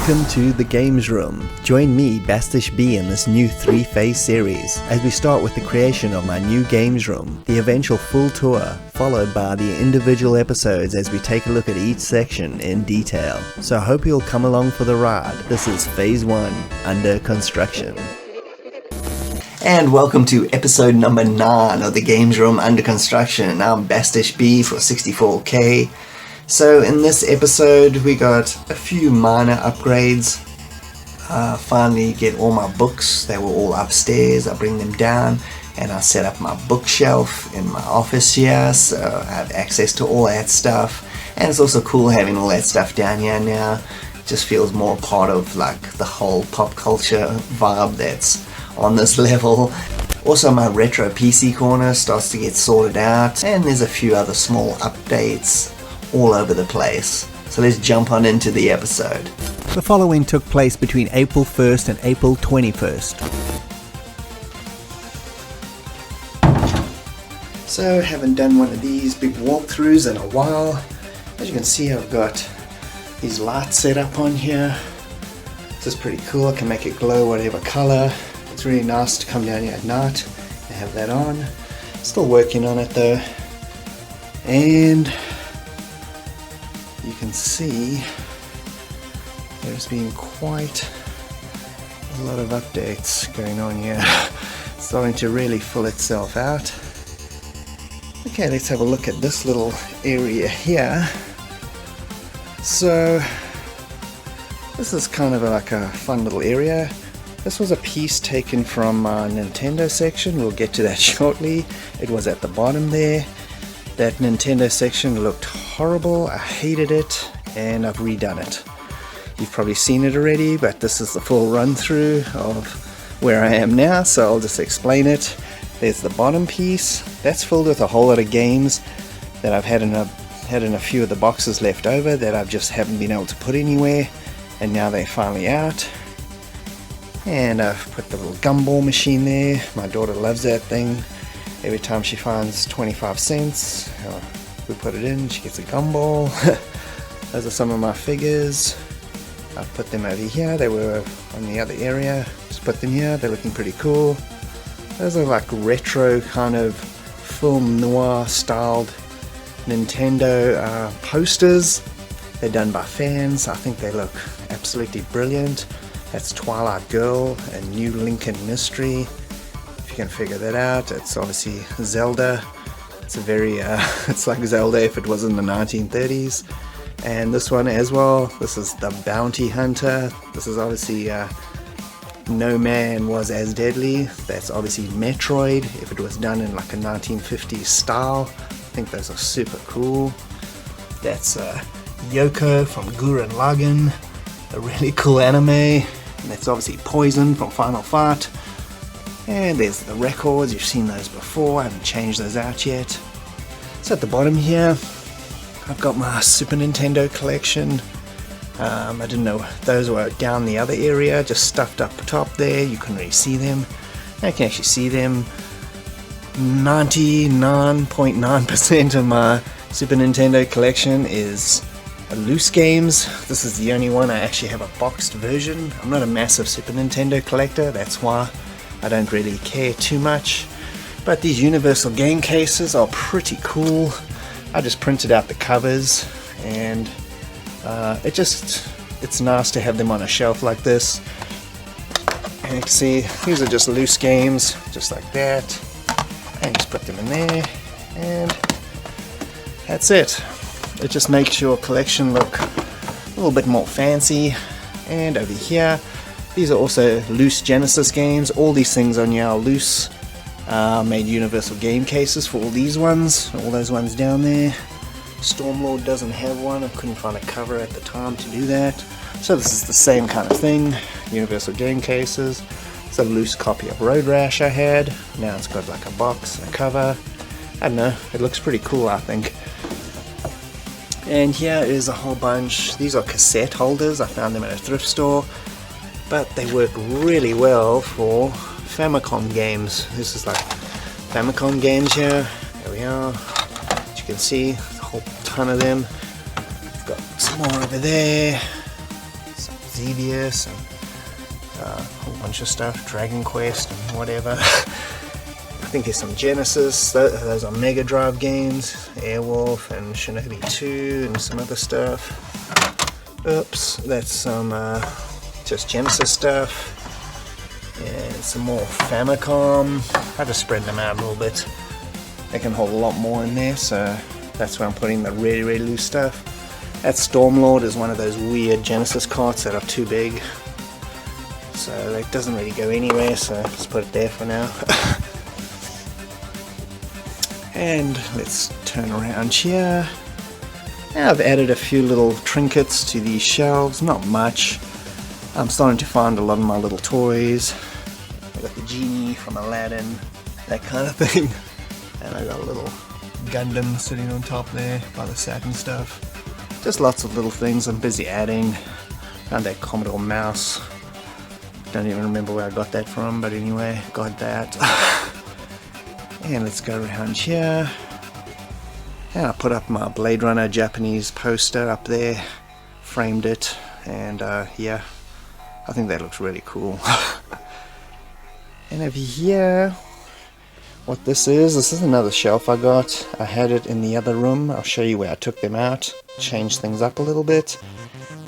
Welcome to the Games Room. Join me, Bastish B, in this new 3-phase series as we start with the creation of my new Games Room, the eventual full tour, followed by the individual episodes as we take a look at each section in detail. So I hope you'll come along for the ride. This is Phase 1, Under Construction. And welcome to episode number 9 of the Games Room Under Construction. I'm Bastish B for 64K. So in this episode we got a few minor upgrades. Finally get all my books. They were all upstairs. I bring them down and I set up my bookshelf in my office here, so I have access to all that stuff. And it's also cool having all that stuff down here now. It just feels more part of like the whole pop culture vibe that's on this level. Also my retro PC corner starts to get sorted out, and there's a few other small updates all over the place. So let's jump on into the episode. The following took place between April 1st and April 21st. So haven't done one of these big walkthroughs in a while. As you can see, I've got these lights set up on here. This is pretty cool. I can make it glow whatever color. It's really nice to come down here at night and have that on. Still working on it though. And you can see there's been quite a lot of updates going on here. It's starting to really fill itself out. Okay, let's have a look at this little area here. So this is kind of like a fun little area. This was a piece taken from my Nintendo section. We'll get to that shortly. It was at the bottom there. That Nintendo section looked horrible. I hated it, and I've redone it. You've probably seen it already, but this is the full run through of where I am now, so I'll just explain it. There's the bottom piece. That's filled with a whole lot of games that I've had in a few of the boxes left over that I just haven't been able to put anywhere, and now they're finally out. And I've put the little gumball machine there. My daughter loves that thing. Every time she finds 25 cents, we put it in, she gets a gumball. Those are some of my figures. I've put them over here. They were on the other area. Just put them here. They're looking pretty cool. Those are like retro kind of film noir styled Nintendo posters. They're done by fans. I think they look absolutely brilliant. That's Twilight Girl and New Lincoln Mystery. If you can figure that out, it's obviously Zelda. It's a very, it's like Zelda if it was in the 1930s. And this one as well, this is the Bounty Hunter. This is obviously No Man Was As Deadly. That's obviously Metroid if it was done in like a 1950s style. I think those are super cool. That's Yoko from Gurren Lagann, a really cool anime. And that's obviously Poison from Final Fight. And there's the records. You've seen those before. I haven't changed those out yet. So at the bottom here, I've got my Super Nintendo collection. I didn't know those were down the other area, just stuffed up top there. You couldn't really see them. Now you can actually see them. 99.9% of my Super Nintendo collection is loose games. This is the only one I actually have a boxed version. I'm not a massive Super Nintendo collector, that's why I don't really care too much. But these universal game cases are pretty cool. I just printed out the covers, and it's nice to have them on a shelf like this. And you can see these are just loose games, just like that. And just put them in there, and that's it. It just makes your collection look a little bit more fancy. And over here, these are also loose Genesis games. All these things on here are loose. Made universal game cases for all these ones, all those ones down there. Stormlord doesn't have one. I couldn't find a cover at the time to do that. So this is the same kind of thing, universal game cases. It's a loose copy of Road Rash I had. Now it's got like a box and a cover. I don't know, it looks pretty cool I think. And here is a whole bunch. These are cassette holders. I found them at a thrift store, but they work really well for Famicom games. This is like Famicom games here. There we are. As you can see, a whole ton of them. Got some more over there. Xevious, and a whole bunch of stuff, Dragon Quest and whatever. I think there's some Genesis, those are Mega Drive games, Airwolf and Shinobi 2 and some other stuff. Oops, that's some just Genesis stuff. And some more Famicom. I just spread them out a little bit. They can hold a lot more in there, so that's where I'm putting the really, really loose stuff. That Stormlord is one of those weird Genesis carts that are too big. So it doesn't really go anywhere, so just put it there for now. And let's turn around here. Now I've added a few little trinkets to these shelves, not much. I'm starting to find a lot of my little toys. I got the genie from Aladdin, that kind of thing. And I got a little Gundam sitting on top there by the satin stuff. Just lots of little things I'm busy adding. Found that Commodore mouse. Don't even remember where I got that from, but anyway, got that. And let's go around here. And I put up my Blade Runner Japanese poster up there. Framed it, and yeah. I think that looks really cool. And over here, what this is another shelf I got. I had it in the other room. I'll show you where I took them out, changed things up a little bit.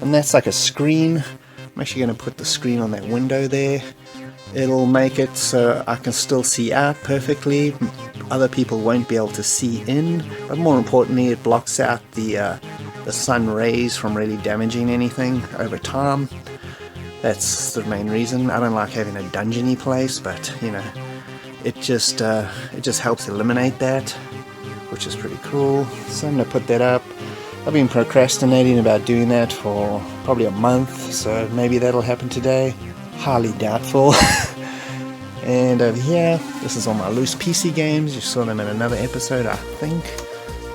And that's like a screen. I'm actually going to put the screen on that window there. It'll make it so I can still see out perfectly. Other people won't be able to see in, but more importantly, it blocks out the sun rays from really damaging anything over time. That's the main reason. I don't like having a dungeony place, but you know, it just helps eliminate that, which is pretty cool. So I'm gonna put that up. I've been procrastinating about doing that for probably a month, so maybe that'll happen today. Highly doubtful. And over here, this is all my loose PC games. You saw them in another episode, I think.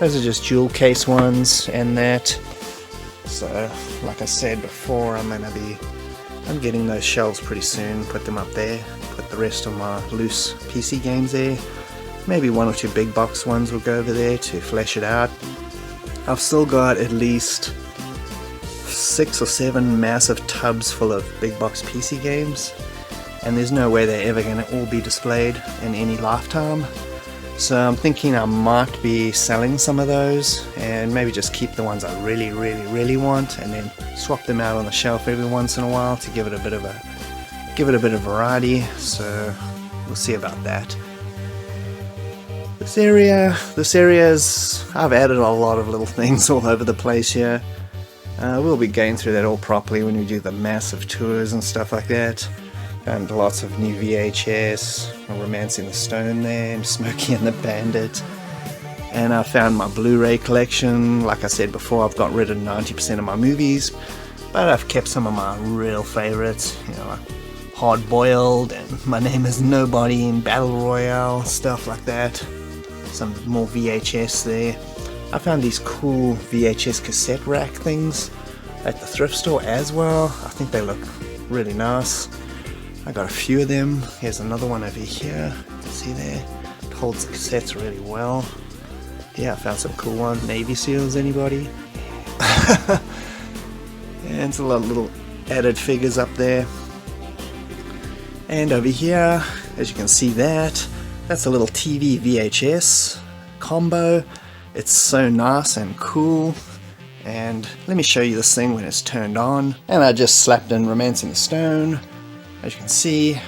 Those are just jewel case ones and that. So, like I said before, I'm getting those shelves pretty soon, put them up there, put the rest of my loose PC games there. Maybe one or two big box ones will go over there to flesh it out. I've still got at least 6 or 7 massive tubs full of big box PC games, and there's no way they're ever going to all be displayed in any lifetime. So I'm thinking I might be selling some of those and maybe just keep the ones I really, really, really want, and then swap them out on the shelf every once in a while to give it a bit of variety. So we'll see about that. This area's I've added a lot of little things all over the place here. We'll be going through that all properly when we do the massive tours and stuff like that. And lots of new VHS, Romancing the Stone there, and Smokey and the Bandit. And I found my Blu-ray collection. Like I said before, I've got rid of 90% of my movies, but I've kept some of my real favorites, you know, like Hard Boiled and My Name is Nobody and Battle Royale, stuff like that. Some more VHS there. I found these cool VHS cassette rack things at the thrift store as well. I think they look really nice. I got a few of them. Here's another one over here. See there? It holds the cassettes really well. Yeah, I found some cool ones. Navy SEALs, anybody? And it's a lot of little added figures up there. And over here, as you can see that's a little TV VHS combo. It's so nice and cool. And let me show you this thing when it's turned on. And I just slapped in Romancing the Stone. As you can see,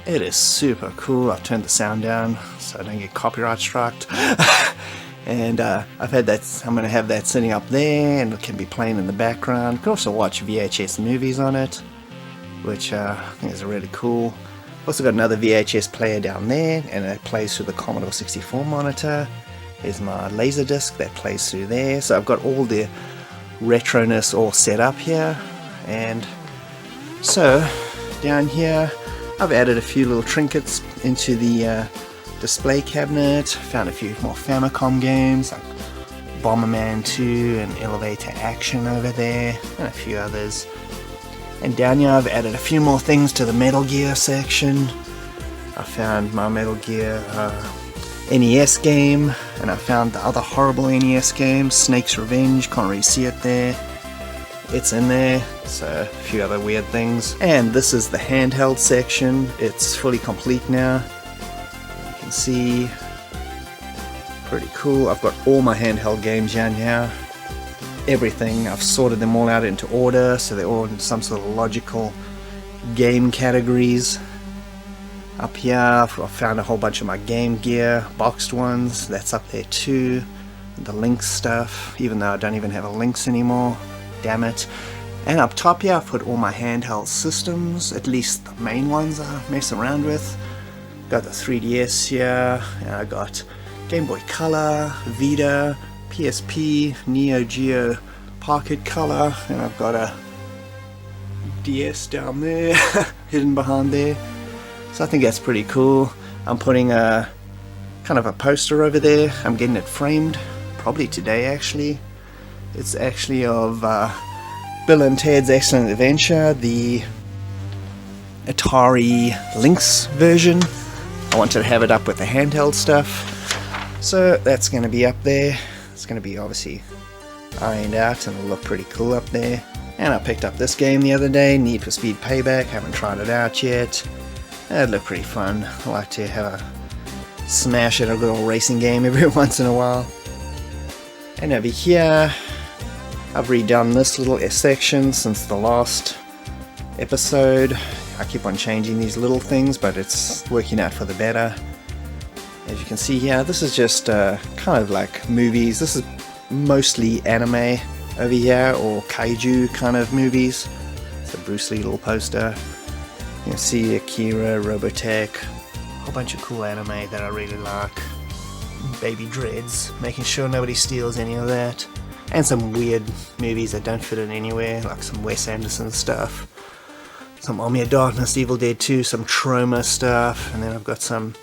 it is super cool. I've turned the sound down so I don't get copyright striked. And I'm going to have that sitting up there, and it can be playing in the background. You can also watch VHS movies on it, which I think is really cool. Also got another VHS player down there, and it plays through the Commodore 64 monitor. Here's my Laserdisc that plays through there. So I've got all the retroness all set up here. And so down here, I've added a few little trinkets into the display cabinet. Found a few more Famicom games like Bomberman 2 and Elevator Action over there, and a few others. And down here I've added a few more things to the Metal Gear section. I found my Metal Gear NES game, and I found the other horrible NES game, Snake's Revenge, can't really see it there. it's in there. So a few other weird things. And this is the handheld section. It's fully complete now. You can see, pretty cool. I've got all my handheld games down here. Everything, I've sorted them all out into order, so they're all in some sort of logical game categories. Up here, I've found a whole bunch of my Game Gear boxed ones. That's up there too. The Lynx stuff, even though I don't even have a Lynx anymore. Damn it. And up top here, I've put all my handheld systems, at least the main ones I mess around with. Got the 3DS here, and I got Game Boy Color, Vita, PSP, Neo Geo Pocket Color, and I've got a DS down there, hidden behind there. So I think that's pretty cool. I'm putting a kind of a poster over there. I'm getting it framed, probably today actually. It's actually of Bill and Ted's Excellent Adventure, the Atari Lynx version. I wanted to have it up with the handheld stuff. So that's going to be up there. It's going to be obviously ironed out and it'll look pretty cool up there. And I picked up this game the other day, Need for Speed Payback. Haven't tried it out yet. It looked pretty fun. I like to have a smash at a good old racing game every once in a while. And over here, I've redone this little section since the last episode. I keep on changing these little things, but it's working out for the better. As you can see here, this is just kind of like movies. This is mostly anime over here, or kaiju kind of movies. It's a Bruce Lee little poster. You can see Akira, Robotech, a whole bunch of cool anime that I really like. Baby Dreads, making sure nobody steals any of that. And some weird movies that don't fit in anywhere, like some Wes Anderson stuff. Some Army of Darkness, Evil Dead 2, some Trauma stuff, and then I've got some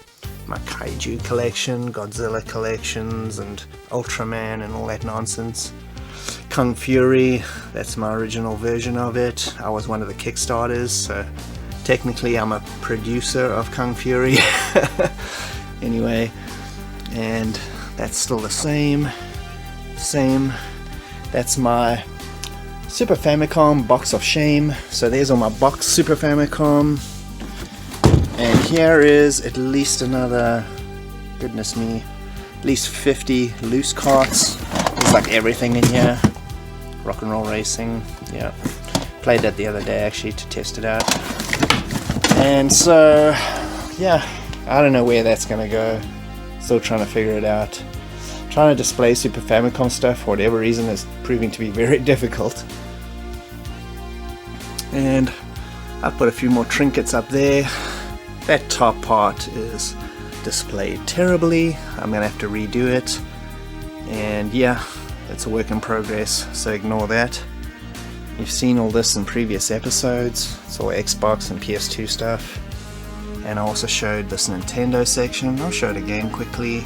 my kaiju collection, Godzilla collections, and Ultraman and all that nonsense. Kung Fury, that's my original version of it. I was one of the Kickstarters, so technically I'm a producer of Kung Fury. Anyway, and that's still the same. That's my Super Famicom Box of Shame. So there's all my box Super Famicom. And here is at least another, goodness me, at least 50 loose carts. There's like everything in here. Rock and Roll Racing, yeah. Played that the other day actually to test it out. And so, yeah, I don't know where that's gonna go. Still trying to figure it out. Trying to display Super Famicom stuff for whatever reason is proving to be very difficult. And I've put a few more trinkets up there. That top part is displayed terribly. I'm gonna have to redo it. And yeah, it's a work in progress, so ignore that. You've seen all this in previous episodes. It's all Xbox and PS2 stuff. And I also showed this Nintendo section. I'll show it again quickly.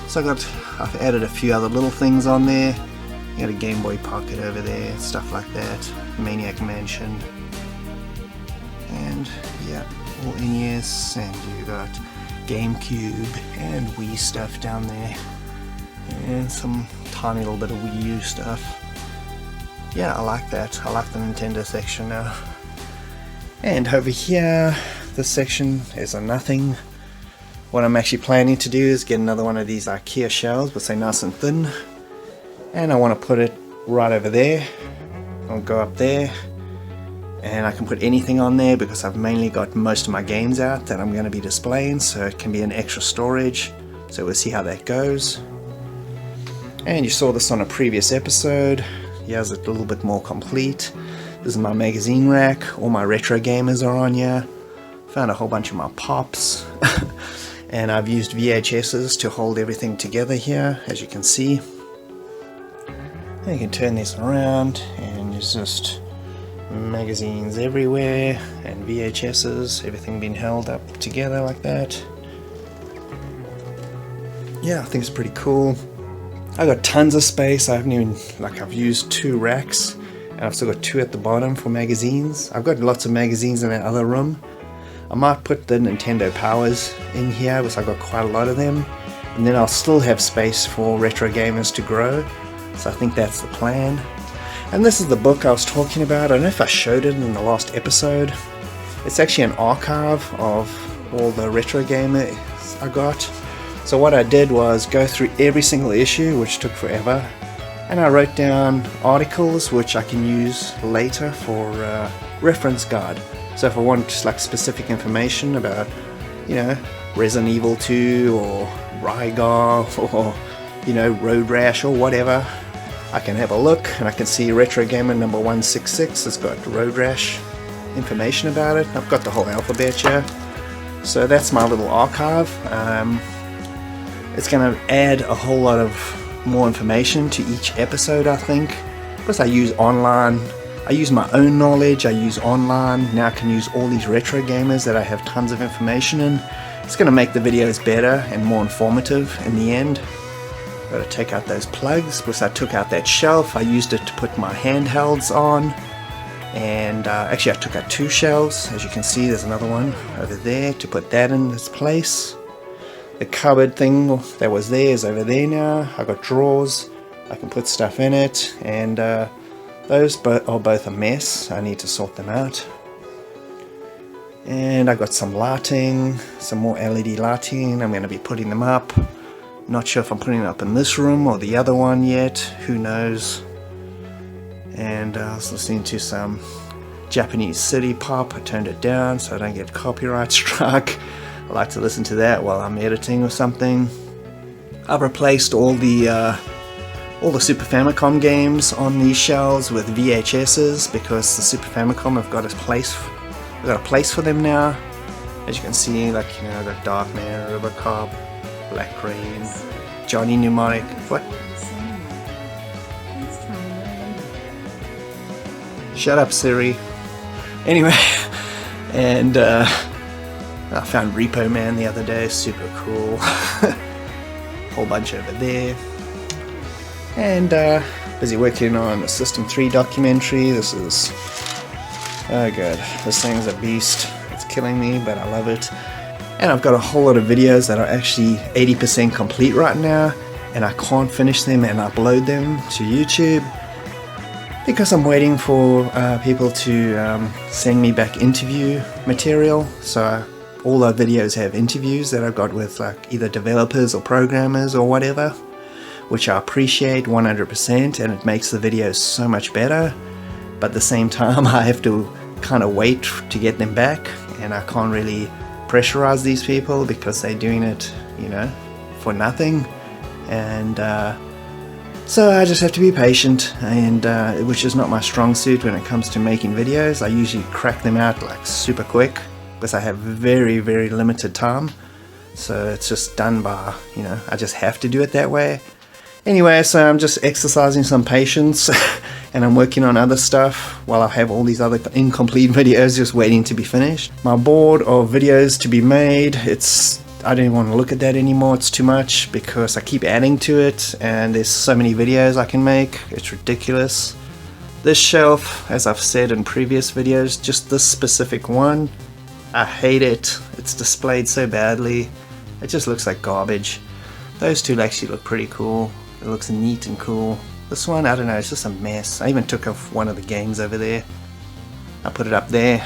So I've added a few other little things on there. You got a Game Boy Pocket over there, stuff like that. Maniac Mansion. And yeah, all NES, and you got GameCube and Wii stuff down there. And some tiny little bit of Wii U stuff. Yeah, I like that. I like the Nintendo section now. And over here, this section is a nothing. What I'm actually planning to do is get another one of these IKEA shelves, but say nice and thin. And I want to put it right over there. I'll go up there. And I can put anything on there because I've mainly got most of my games out that I'm going to be displaying, so it can be an extra storage. So we'll see how that goes. And you saw this on a previous episode. Here's it a little bit more complete. This is my magazine rack. All my retro gamers are on here. Found a whole bunch of my pops. And I've used VHSs to hold everything together here, as you can see. And you can turn this around and it's just magazines everywhere and VHSs, everything being held up together like that. Yeah, I think it's pretty cool. I got tons of space. I haven't even, I've used 2 racks and I've still got 2 at the bottom for magazines. I've got lots of magazines in that other room. I might put the Nintendo Powers in here because I've got quite a lot of them, and then I'll still have space for retro gamers to grow, so I think that's the plan. And this is the book I was talking about. I don't know if I showed it in the last episode. It's actually an archive of all the retro gamers I got. So what I did was go through every single issue, which took forever, and I wrote down articles which I can use later for reference guide. So if I want just like specific information about, you know, Resident Evil 2 or Rygar or, you know, Road Rash or whatever, I can have a look and I can see Retro Gamer number 166. It's got Road Rash information about it. I've got the whole alphabet here. So that's my little archive. It's going to add a whole lot of more information to each episode, I think, because I use online. I use my own knowledge, I use online. Now I can use all these retro gamers that I have tons of information in. It's going to make the videos better and more informative in the end. Got to take out those plugs because I took out that shelf. I used it to put my handhelds on, and actually I took out 2 shelves. As you can see, there's another one over there to put that in its place. The cupboard thing that was there is over there now. I got drawers, I can put stuff in it, and those are both a mess. I need to sort them out. And I got some lighting, some more LED lighting. I'm going to be putting them up. Not sure if I'm putting it up in this room or the other one yet, who knows. And I was listening to some Japanese city pop. I turned it down so I don't get copyright struck. I like to listen to that while I'm editing or something. I've replaced all the Super Famicom games on these shelves with VHSs because the Super Famicom have got a place for them now. As you can see, like, you know, I've got Darkman, Robocop, Black Rain, Johnny Mnemonic. What? Shut up, Siri. Anyway, and I found Repo Man the other day, super cool. Whole bunch over there. And busy working on a System 3 documentary. This is, oh god, this thing's a beast. It's killing me, but I love it. And I've got a whole lot of videos that are actually 80% complete right now, and I can't finish them and upload them to YouTube because I'm waiting for people to send me back interview material. So all the videos have interviews that I've got with like either developers or programmers or whatever, which I appreciate 100%, and it makes the videos so much better. But at the same time, I have to kind of wait to get them back, and I can't really pressurize these people because they're doing it, you know, for nothing. And so I just have to be patient, and which is not my strong suit when it comes to making videos. I usually crack them out like super quick because I have very, very limited time. So it's just done by, you know, I just have to do it that way. Anyway, so I'm just exercising some patience and I'm working on other stuff while I have all these other incomplete videos just waiting to be finished. My board of videos to be made, I don't even want to look at that anymore. It's too much because I keep adding to it and there's so many videos I can make. It's ridiculous. This shelf, as I've said in previous videos, just this specific one, I hate it. It's displayed so badly. It just looks like garbage. Those two actually look pretty cool. It looks neat and cool. This one, I don't know, it's just a mess. I even took off one of the games over there. I put it up there.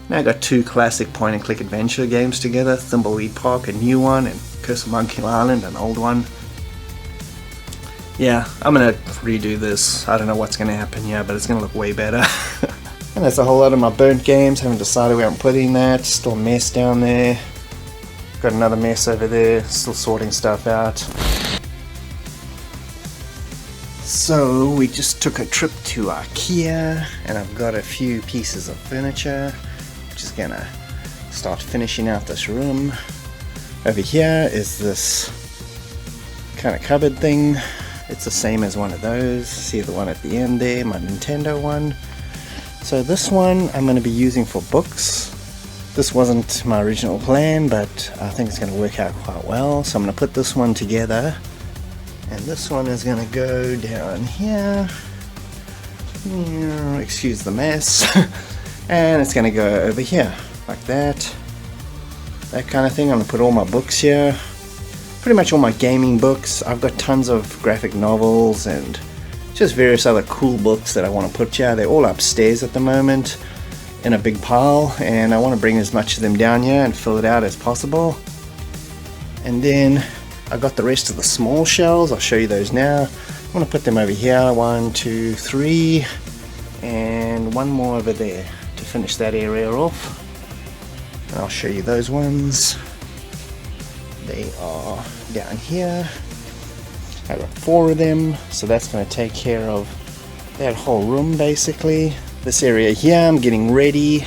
Now I got 2 classic point and click adventure games together. Thimbleweed Park, a new one, and Curse of Monkey Island, an old one. Yeah, I'm gonna redo this. I don't know what's gonna happen here, but it's gonna look way better. And there's a whole lot of my burnt games. Haven't decided where I'm putting that. Still a mess down there. Got another mess over there. Still sorting stuff out. So we just took a trip to IKEA and I've got a few pieces of furniture. Just gonna start finishing out this room. Over here is this kind of cupboard thing. It's the same as one of those. See the one at the end there, my Nintendo one. So this one I'm going to be using for books. This wasn't my original plan, but I think it's going to work out quite well. So I'm going to put this one together. And this one is going to go down here. Excuse the mess. And it's going to go over here, like that. That kind of thing. I'm going to put all my books here. Pretty much all my gaming books. I've got tons of graphic novels and just various other cool books that I want to put here. They're all upstairs at the moment in a big pile, and I want to bring as much of them down here and fill it out as possible. And then I got the rest of the small shelves. I'll show you those now. I'm going to put them over here, 1, 2, 3, and one more over there to finish that area off. And I'll show you those ones. They are down here. I got 4 of them, so that's going to take care of that whole room basically. This area here I'm getting ready.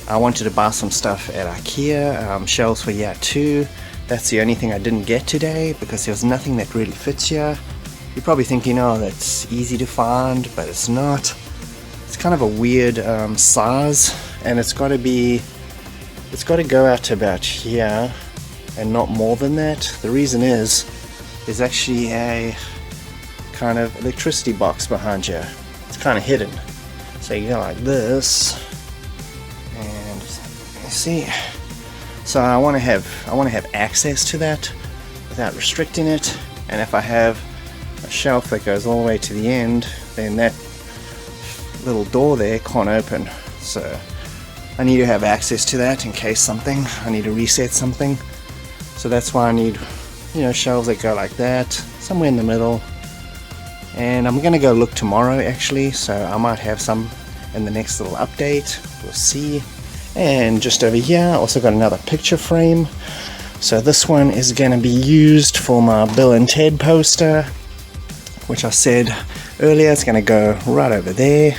I wanted to buy some stuff at IKEA, shelves for year 2. That's the only thing I didn't get today because there was nothing that really fits here. You're probably thinking, oh, that's easy to find, but it's not. It's kind of a weird size, and it's got to go out to about here and not more than that. The reason is there's actually a kind of electricity box behind here. It's kind of hidden. So you go like this, and you see. So I want to have access to that without restricting it. And if I have a shelf that goes all the way to the end, then that little door there can't open. So I need to have access to that in case I need to reset something. So that's why I need, shelves that go like that, somewhere in the middle. And I'm gonna go look tomorrow actually, so I might have some in the next little update. We'll see. And just over here I also got another picture frame. So this one is gonna be used for my Bill and Ted poster, which I said earlier it's gonna go right over there.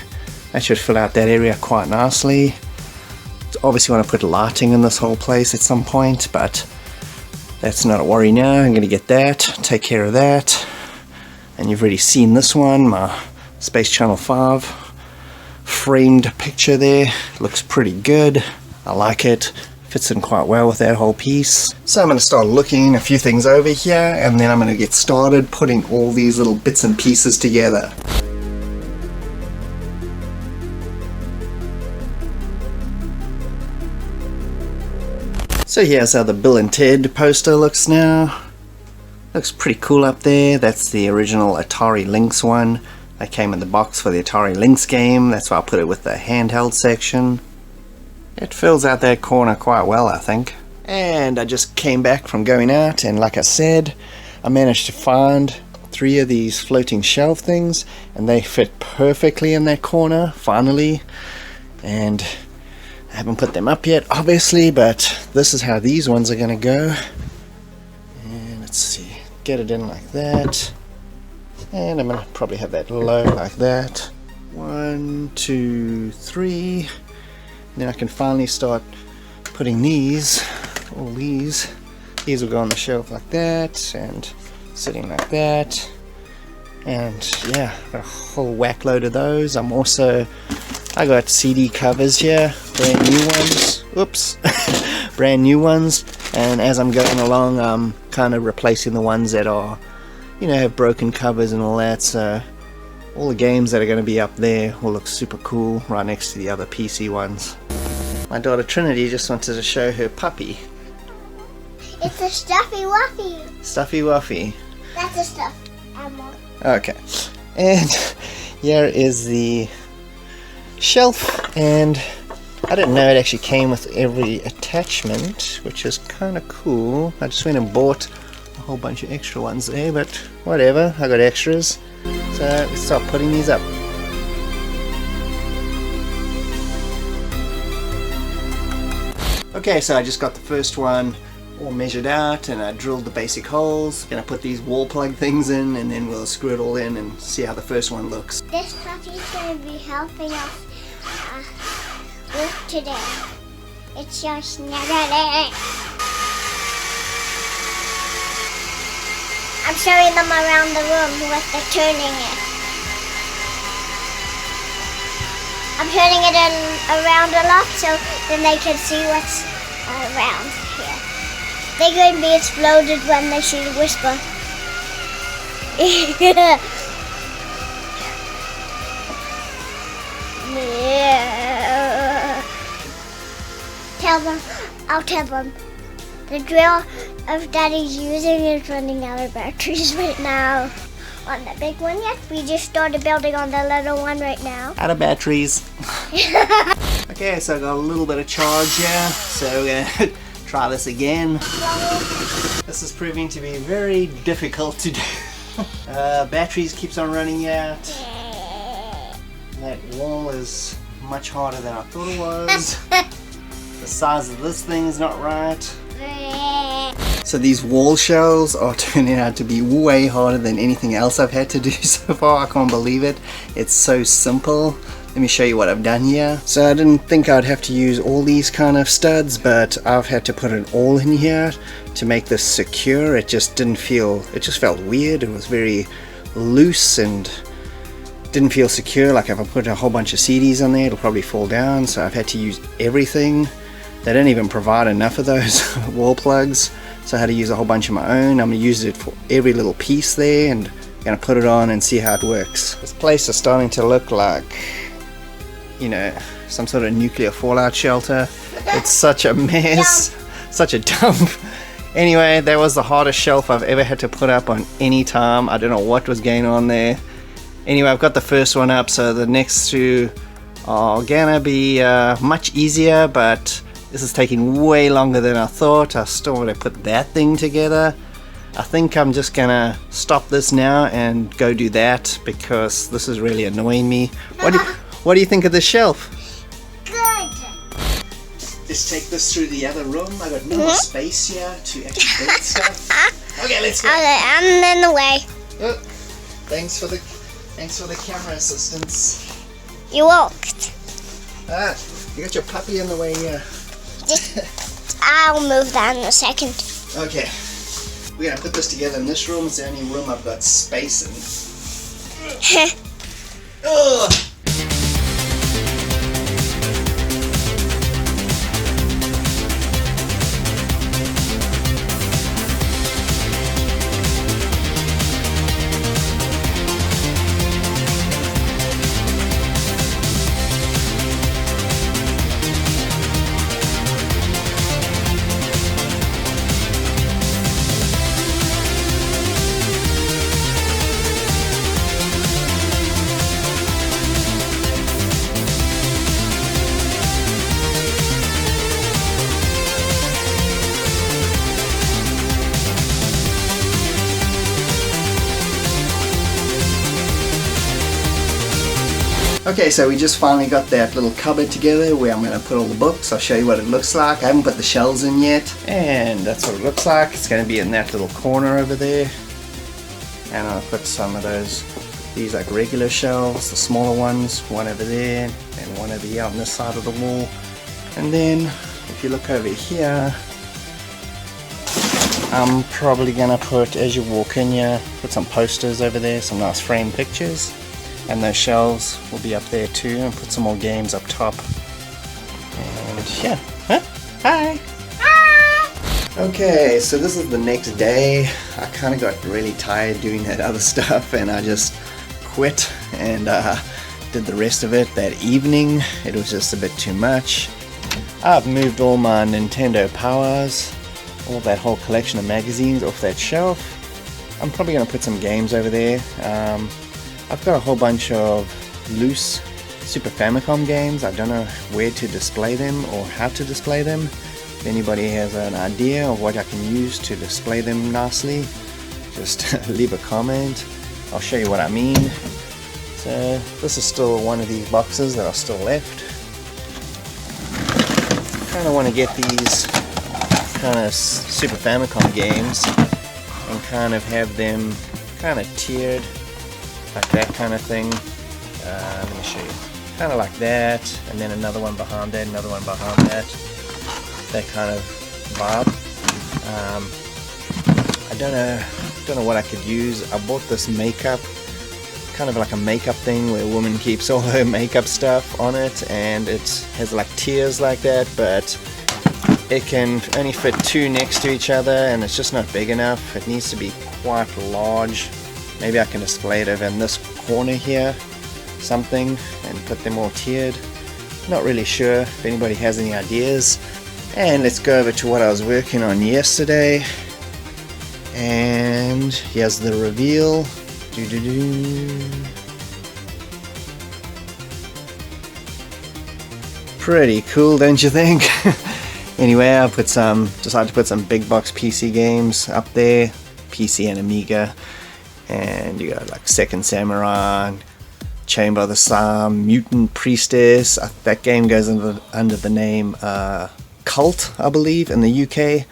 That should fill out that area quite nicely. Obviously want to put lighting in this whole place at some point, but that's not a worry now. I'm going to get that, take care of that. And you've already seen this one, my Space Channel 5 framed picture there. Looks pretty good. I like it. Fits in quite well with that whole piece. So I'm going to start looking a few things over here, and then I'm going to get started putting all these little bits and pieces together. So here's how the Bill and Ted poster looks now. Looks pretty cool up there. That's the original Atari Lynx one. That came in the box for the Atari Lynx game. That's why I put it with the handheld section. It fills out that corner quite well, I think. And I just came back from going out, and like I said, I managed to find 3 of these floating shelf things, and they fit perfectly in that corner, finally. And I haven't put them up yet, obviously, but this is how these ones are going to go. And let's see, get it in like that. And I'm going to probably have that low like that. 1, 2, 3. And then I can finally start putting all these will go on the shelf like that, and sitting like that. And yeah, a whole whack load of those. I got CD covers here, brand new ones. Oops, brand new ones. And as I'm going along, I'm kind of replacing the ones that are, have broken covers and all that. So all the games that are going to be up there will look super cool right next to the other PC ones. My daughter Trinity just wanted to show her puppy. It's a Stuffy Wuffy. Stuffy Wuffy. That's a stuffed animal. Okay, and here is the shelf, and I didn't know it actually came with every attachment, which is kind of cool. I just went and bought a whole bunch of extra ones there, but whatever, I got extras. So let's start putting these up. Okay, so I just got the first one all measured out, and I drilled the basic holes. Gonna put these wall plug things in, and then we'll screw it all in and see how the first one looks. This puppy is going to be helping us work today. It's your snuggle. I'm showing them around the room with the turning it. I'm turning it around a lot so then they can see what's around here. They're going to be exploded when they see the whisper. Yeah. I'll tell them. The drill of Daddy's using is running out of batteries right now. on the big one yet. We just started building on the little one right now. Out of batteries. Okay, so I got a little bit of charge here, so we're gonna try this again. This is proving to be very difficult to do. Batteries keeps on running out. That wall is much harder than I thought it was. The size of this thing is not right. So these wall shells are turning out to be way harder than anything else I've had to do so far. I can't believe it. It's so simple. Let me show you what I've done here. So I didn't think I'd have to use all these kind of studs, but I've had to put it all in here to make this secure. It just felt weird. It was very loose and didn't feel secure. Like if I put a whole bunch of CDs on there, it'll probably fall down. So I've had to use everything. They didn't even provide enough of those wall plugs, so I had to use a whole bunch of my own. I'm going to use it for every little piece there, and I'm going to put it on and see how it works. This place is starting to look like, you know, some sort of nuclear fallout shelter. It's such a mess, such a dump. Anyway, that was the hardest shelf I've ever had to put up on any time. I don't know what was going on there. Anyway, I've got the first one up, so the next two are gonna be much easier, but this is taking way longer than I thought. I still want to put that thing together. I think I'm just gonna stop this now and go do that because this is really annoying me. What do you think of the shelf? Good. Let's take this through the other room. I got no more space here to actually build stuff. Okay, let's go. Okay, I'm in the way. Oh, thanks for the camera assistance. You walked. Ah, you got your puppy in the way here. I'll move that in a second. Okay, we're gonna put this together in this room. It's the only room I've got space in. Ugh. Okay, so we just finally got that little cupboard together where I'm going to put all the books. I'll show you what it looks like. I haven't put the shelves in yet. And that's what it looks like. It's going to be in that little corner over there. And I'll put some of these like regular shelves, the smaller ones, one over there and one over here on this side of the wall. And then if you look over here, I'm probably going to put, as you walk in here, put some posters over there, some nice framed pictures. And those shelves will be up there too, and put some more games up top. And yeah, huh? Hi! Hi! Okay, so this is the next day. I kind of got really tired doing that other stuff, and I just quit and did the rest of it that evening. It was just a bit too much. I've moved all my Nintendo Powers, all that whole collection of magazines off that shelf. I'm probably going to put some games over there. I've got a whole bunch of loose Super Famicom games. I don't know where to display them or how to display them. If anybody has an idea of what I can use to display them nicely, just leave a comment. I'll show you what I mean. So this is still one of these boxes that are still left. I kind of want to get these kind of Super Famicom games and kind of have them kind of tiered like that kind of thing. Let me show you. Kind of like that, and then another one behind that, another one behind that. That kind of vibe. I don't know what I could use. I bought this makeup, kind of like a makeup thing where a woman keeps all her makeup stuff on it, and it has like tiers like that, but it can only fit two next to each other, and it's just not big enough. It needs to be quite large. Maybe I can display it over in this corner here, something, and put them all tiered. Not really sure if anybody has any ideas. And let's go over to what I was working on yesterday. And here's the reveal. Pretty cool, don't you think? Anyway, I decided to put some big box PC games up there, PC and Amiga, and you got like Second Samurai, Chamber of the Sun, Mutant Priestess. That game goes under the name Cult, I believe, in the UK.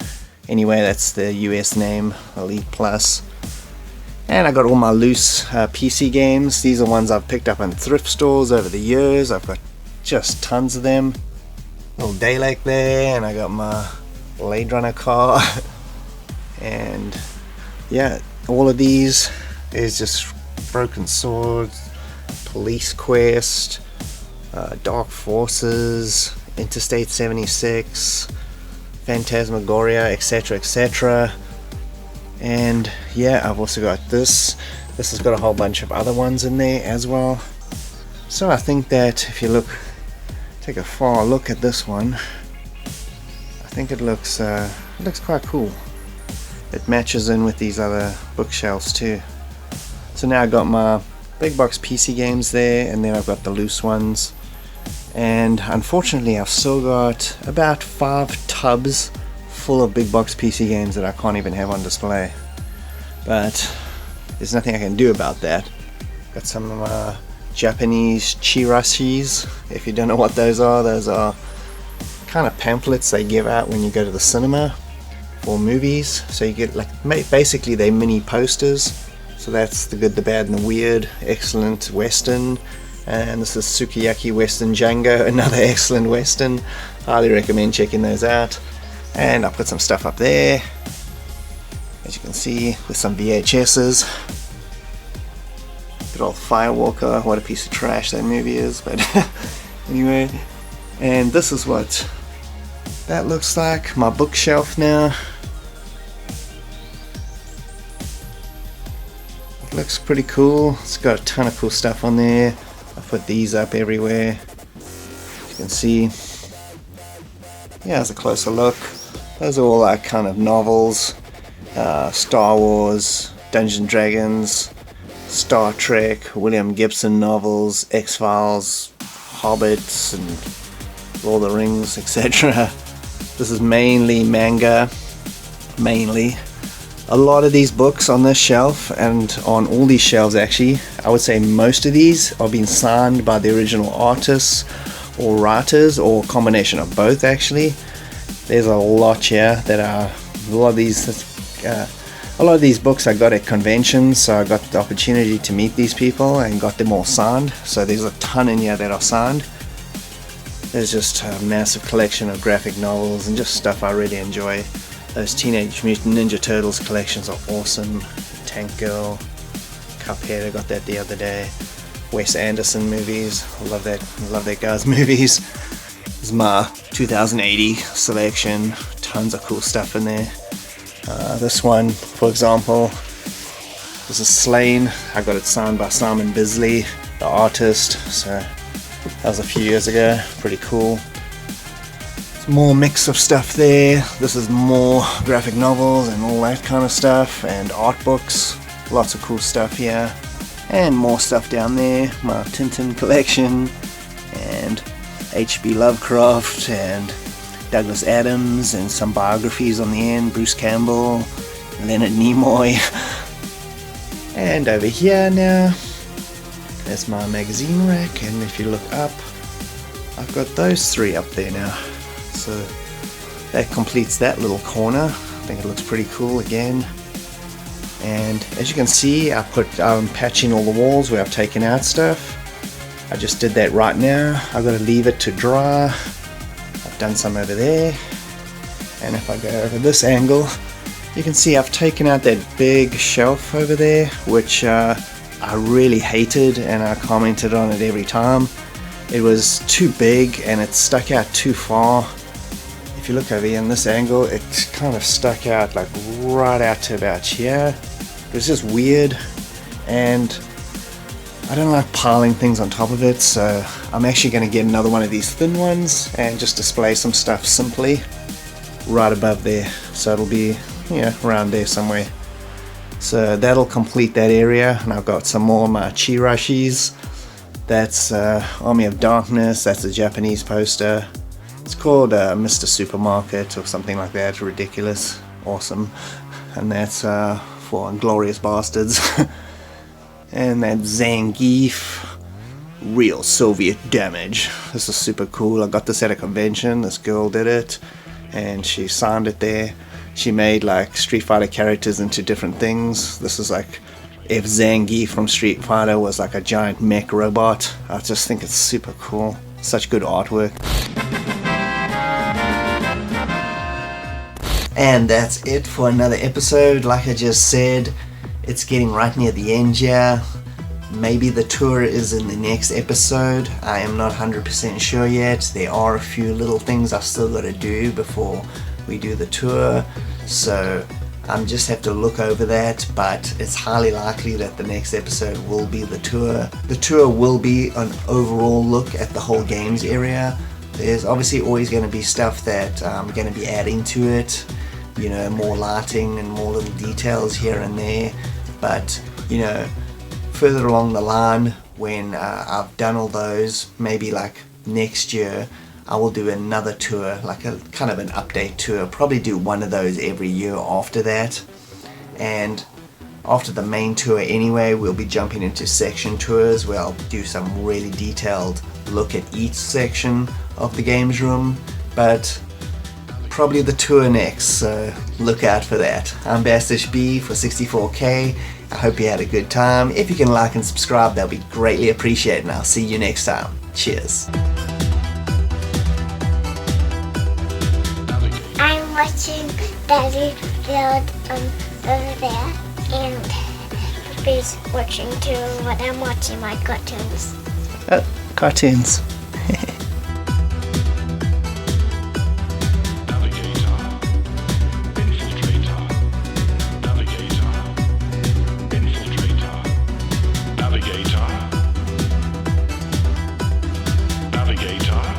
Anyway, that's the US name, Elite Plus. And I got all my loose PC games. These are ones I've picked up in thrift stores over the years. I've got just tons of them. Little Dalek there, and I got my Blade Runner car. And yeah, all of these is just Broken Swords, Police Quest, Dark Forces, Interstate 76, Phantasmagoria, etc, etc. And yeah, I've also got this has got a whole bunch of other ones in there as well. So I think that if you take a far look at this one, I think it looks quite cool. It matches in with these other bookshelves too. So now I've got my big box PC games there, and then I've got the loose ones. And unfortunately I've still got about 5 tubs full of big box PC games that I can't even have on display. But there's nothing I can do about that. Got some Japanese chirashis. If you don't know what those are kind of pamphlets they give out when you go to the cinema for movies. So you get like basically they're mini posters. So that's the good, the bad, and the weird. Excellent Western. And this is Sukiyaki Western Django, another excellent Western. Highly recommend checking those out. And I put some stuff up there, as you can see, with some VHS's. Good old Firewalker, what a piece of trash that movie is, but anyway. And this is what that looks like, my bookshelf now. It looks pretty cool. It's got a ton of cool stuff on there. I put these up everywhere, as you can see. Yeah, there's a closer look. Those are all like kind of novels, Star Wars, Dungeons and Dragons, Star Trek, William Gibson novels, X-Files, Hobbits, and Lord of the Rings, etc. This is mainly manga, mainly. A lot of these books on this shelf, and on all these shelves actually, I would say most of these are being signed by the original artists or writers, or a combination of both actually. There's a lot here that are, a lot of these books I got at conventions, so I got the opportunity to meet these people and got them all signed. So there's a ton in here that are signed. There's just a massive collection of graphic novels and just stuff I really enjoy. Those Teenage Mutant Ninja Turtles collections are awesome. Tank Girl, Cuphead, I got that the other day. Wes Anderson movies, I love that guy's movies. This is my 2080 selection, tons of cool stuff in there. This one, for example, this is Slain. I got it signed by Simon Bisley, the artist, so that was a few years ago, pretty cool. More mix of stuff there. This is more graphic novels and all that kind of stuff, and art books. Lots of cool stuff here, and more stuff down there. My Tintin collection, and H.P. Lovecraft, and Douglas Adams, and some biographies on the end. Bruce Campbell, Leonard Nimoy. And over here now, there's my magazine rack, and if you look up, I've got those 3 up there now. So that completes that little corner. I think it looks pretty cool again. And as you can see, I'm patching all the walls where I've taken out stuff. I just did that right now. I've got to leave it to dry. I've done some over there. And if I go over this angle, you can see I've taken out that big shelf over there, which I really hated, and I commented on it every time. It was too big and it stuck out too far. If you look over here in this angle, it kind of stuck out like right out to about here. It was just weird, and I don't like piling things on top of it, so I'm actually going to get another one of these thin ones and just display some stuff simply right above there. So it'll be, around there somewhere. So that'll complete that area, and I've got some more of my Chirashis. That's Army of Darkness, that's a Japanese poster. It's called Mr. Supermarket or something like that, ridiculous, awesome. And that's for Glorious Bastards. And that Zangief, real Soviet damage. This is super cool. I got this at a convention, this girl did it, and she signed it there. She made like Street Fighter characters into different things. This is like if Zangief from Street Fighter was like a giant mech robot. I just think it's super cool. Such good artwork. And that's it for another episode. Like I just said, it's getting right near the end here. Maybe the tour is in the next episode. I am not 100% sure yet. There are a few little things I've still got to do before we do the tour. So I just have to look over that, but it's highly likely that the next episode will be the tour. The tour will be an overall look at the whole games area. There's obviously always going to be stuff that I'm going to be adding to it, you know, more lighting and more little details here and there. But, you know, further along the line, when I've done all those, maybe like next year, I will do another tour, like a kind of an update tour. Probably do one of those every year after that. And after the main tour anyway, we'll be jumping into section tours where I'll do some really detailed look at each section of the games room. But probably the tour next, so look out for that. I'm Bastish B for 64K. I hope you had a good time. If you can like and subscribe, that'll be greatly appreciated, and I'll see you next time. Cheers. I'm watching Daddy build over there, and he's watching too, but I'm watching my cartoons. Cartoons. Navigator.